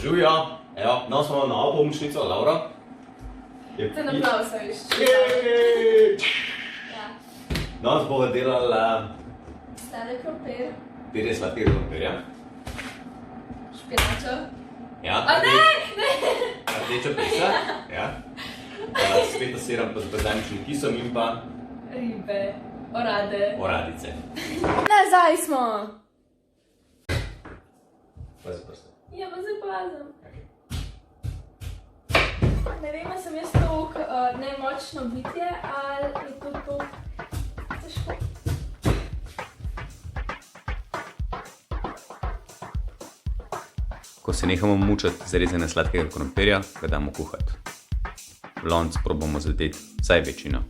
Živjo, evo, no smo novo pomočnico, Laura. Ten aplauz viš. Ja. Danes bova delala Sladek krompir. pire sladkega krompirja. Špinačo. Ja. A ne! Rdeča pesa, ja. S fetosirom pa z balzamičnim kisom in pa Ribe. Orade. oradice. Nazaj smo! Pazi prste. Ja, pa zdaj pazim. Okay. Ne vem, a sem jaz toliko nemočno bitje, ali je to težko. Ko se nehamo mučati za rezanje sladkega krompirja, ga damo kuhati. V lonec probamo zadeti vsaj večino.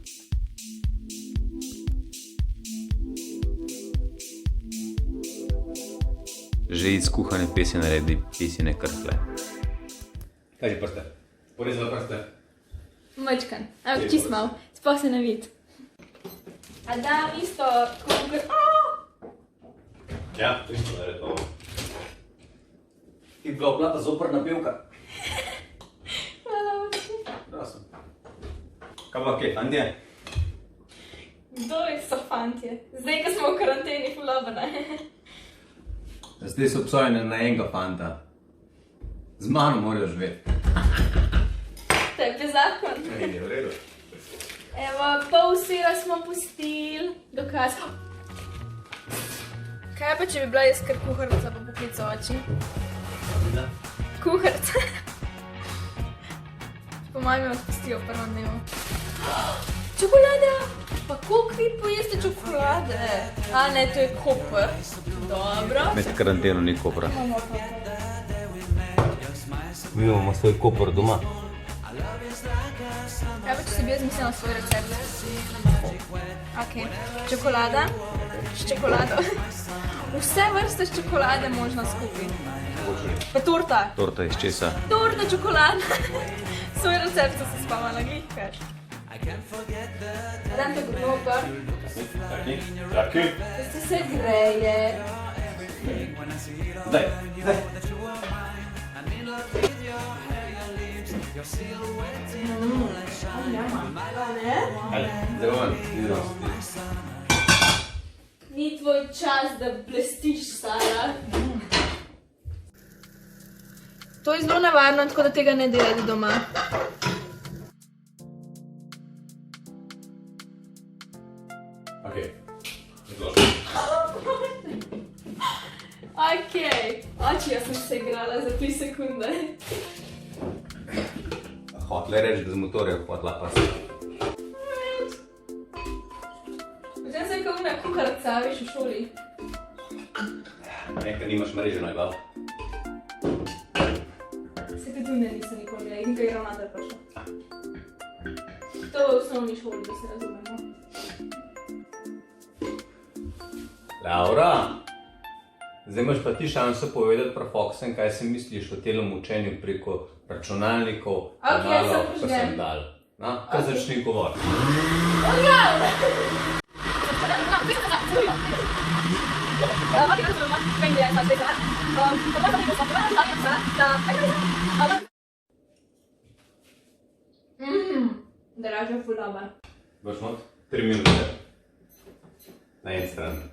Že iz kuhane pesi naredi pesine krhle. Kaži prste. Porezala prste. Mačkan. Evo, čist mal. Sploh se ne vidi. A dam isto, kot Ja, to isto naredi to. Ti bila oplata zoprna pevka. Hvala oči. Prosim. Kaj pa kje, fandje? Kdo so fantje? Zdaj, ko smo v karanteni, fulobna. Zdaj so obsojene na enega fanta. Z mano morajo živeti. Tebi zakon. Ne, je v redu. Evo, pol sira smo pustili. Dokaz. Kaj pa, če bi bila jaz kar kuharica po poklicu oči? Kuharica. Po mojem jo odpustijo v prvem dnevu. Čokolada! Pa koliko vi pojeste čokolade? A ne, to je koper. Dobro. Med karanteno ni kopra. Mi imamo svoj kopor doma. Kaj pa, če si bi jaz mislila svoj recept? Ok. Čokolada. S čokolado. Vse vrste čokolade možno skupaj. Pa torta. Torta iz česa? Torta, čokolada. Svoj recept so se spamala, glih kar. Dam te grobar. Taki, taki. Da se greje. Daj, daj. Ajde, zdaj bomo idemo. Ni tvoj čas, da blestiš, Sara. To je zelo nevarno, tako da tega ne delajte doma. Ok, izložim. Ok, oči, jaz sem se igrala za 3 sekunde. Hotla je reči, da z motorja hotla pa se. Potem sem kot na kuharica, viš v šoli. Nekaj nimaš mreže na glavu. Se tudi ne nisem nikoli, ja, in kaj je ravnatelj prišel. To je v osnovni šoli, da se razumemo. Laura, zdaj imaš pa ti šanso povedati prav Foxen, kaj si misliš o telem učenju preko računalnikov, kanalov, ko sem dal. No, kaj začni govoriti? Draža fulaba. Boš not? 3 minute. Na en stran.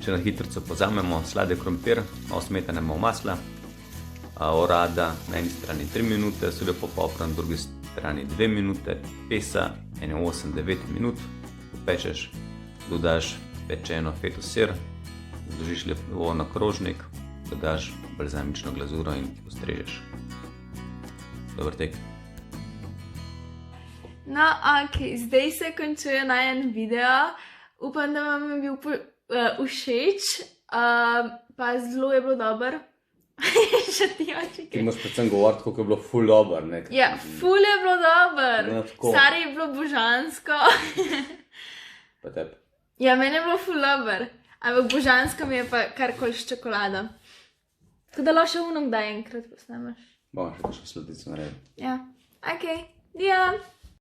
Če na hitrico pozamemo sladek krompir, malo smetane, malo masla, orada na eni strani 3 minute, soljo popopra na drugi strani 2 minute, pesa 8-9 minut, popečeš, dodaš pečeno fetosir, zložiš lepo na krožnik, dodaš balzamično glazuro in postrežeš. Dober tek. No, ok, zdaj se končuje najen video. Upam, da vam je bil všeč, pa zelo je bilo dober. Še ti oči. Ti moraš predvsem govoriti, kako je bilo ful dober, ne? Ja, ful je bilo dober. Ja, tako. Stari je bilo božansko. Pa tebi. Ja, meni je bilo ful dober. Ampak božansko mi je pa karkoli s čokolado. Tako da lahko še unom, da enkrat posnameš. Bomo še kakšno sladico naredili. Ja, ok, dio!